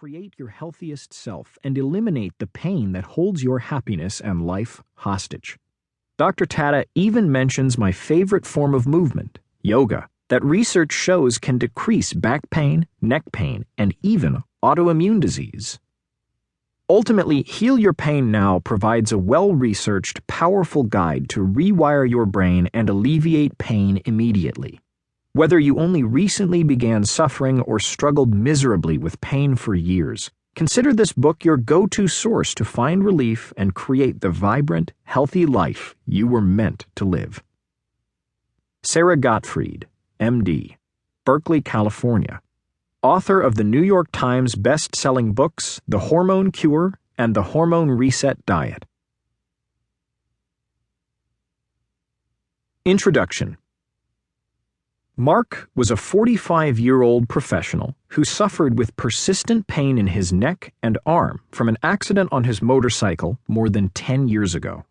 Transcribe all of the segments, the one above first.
create your healthiest self and eliminate the pain that holds your happiness and life hostage. Dr. Tatta even mentions my favorite form of movement, yoga, that research shows can decrease back pain, neck pain, and even autoimmune disease. Ultimately, Heal Your Pain Now provides a well-researched, powerful guide to rewire your brain and alleviate pain immediately. Whether you only recently began suffering or struggled miserably with pain for years, consider this book your go-to source to find relief and create the vibrant, healthy life you were meant to live. Sarah Gottfried, MD, Berkeley, California, author of the New York Times best-selling books The Hormone Cure and The Hormone Reset Diet. Introduction. Mark was a 45-year-old professional who suffered with persistent pain in his neck and arm from an accident on his motorcycle more than 10 years ago.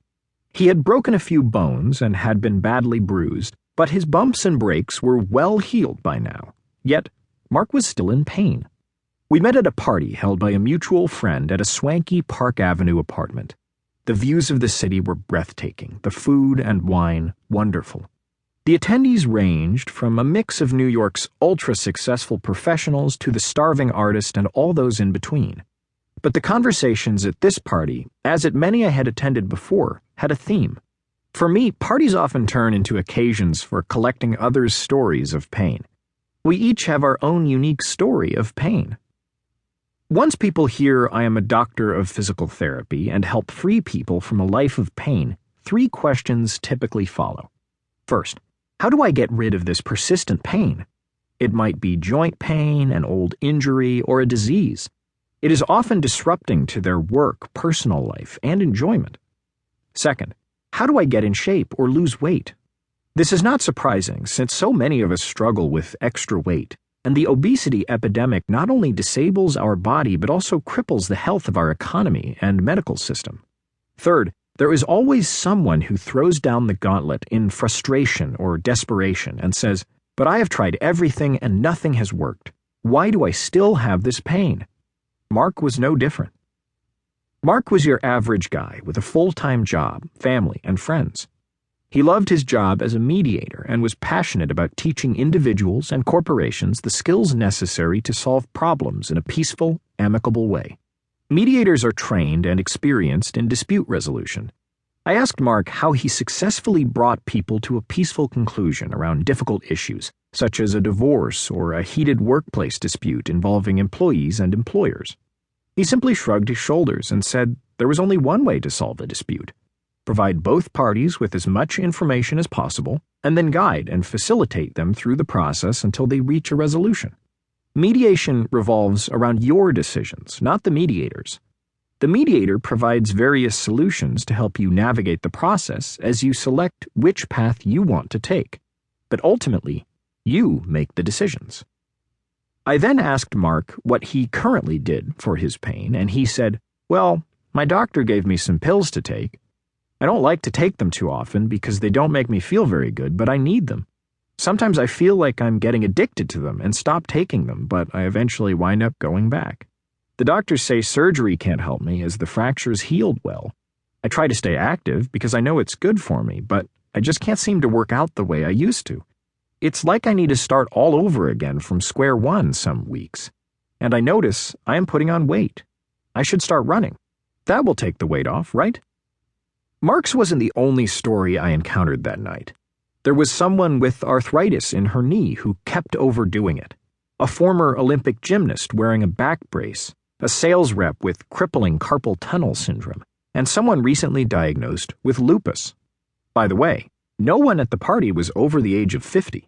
He had broken a few bones and had been badly bruised, but his bumps and breaks were well healed by now. Yet, Mark was still in pain. We met at a party held by a mutual friend at a swanky Park Avenue apartment. The views of the city were breathtaking, the food and wine wonderful. The attendees ranged from a mix of New York's ultra-successful professionals to the starving artist and all those in between. But the conversations at this party, as at many I had attended before, had a theme. For me, parties often turn into occasions for collecting others' stories of pain. We each have our own unique story of pain. Once people hear I am a doctor of physical therapy and help free people from a life of pain, 3 questions typically follow. First, how do I get rid of this persistent pain? It might be joint pain, an old injury, or a disease. It is often disrupting to their work, personal life, and enjoyment. Second, how do I get in shape or lose weight? This is not surprising since so many of us struggle with extra weight, and the obesity epidemic not only disables our body but also cripples the health of our economy and medical system. Third, there is always someone who throws down the gauntlet in frustration or desperation and says, "But I have tried everything and nothing has worked. Why do I still have this pain?" Mark was no different. Mark was your average guy with a full-time job, family, and friends. He loved his job as a mediator and was passionate about teaching individuals and corporations the skills necessary to solve problems in a peaceful, amicable way. Mediators are trained and experienced in dispute resolution. I asked Mark how he successfully brought people to a peaceful conclusion around difficult issues, such as a divorce or a heated workplace dispute involving employees and employers. He simply shrugged his shoulders and said there was only one way to solve the dispute: provide both parties with as much information as possible, and then guide and facilitate them through the process until they reach a resolution. Mediation revolves around your decisions, not the mediator's. The mediator provides various solutions to help you navigate the process as you select which path you want to take. But ultimately, you make the decisions. I then asked Mark what he currently did for his pain, and he said, "Well, my doctor gave me some pills to take. I don't like to take them too often because they don't make me feel very good, but I need them. Sometimes I feel like I'm getting addicted to them and stop taking them, but I eventually wind up going back. The doctors say surgery can't help me as the fracture's healed well. I try to stay active because I know it's good for me, but I just can't seem to work out the way I used to. It's like I need to start all over again from square one some weeks. And I notice I am putting on weight. I should start running. That will take the weight off, right?" Mark's wasn't the only story I encountered that night. There was someone with arthritis in her knee who kept overdoing it, a former Olympic gymnast wearing a back brace, a sales rep with crippling carpal tunnel syndrome, and someone recently diagnosed with lupus. By the way, no one at the party was over the age of 50.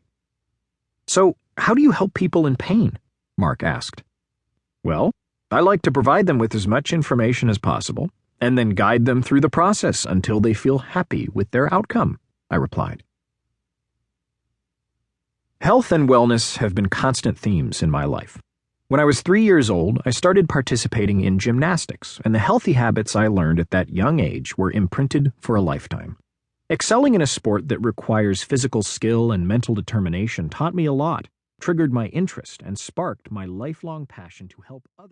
"So, how do you help people in pain?" Mark asked. "Well, I like to provide them with as much information as possible, and then guide them through the process until they feel happy with their outcome," I replied. Health and wellness have been constant themes in my life. When I was 3 years old, I started participating in gymnastics, and the healthy habits I learned at that young age were imprinted for a lifetime. Excelling in a sport that requires physical skill and mental determination taught me a lot, triggered my interest, and sparked my lifelong passion to help others.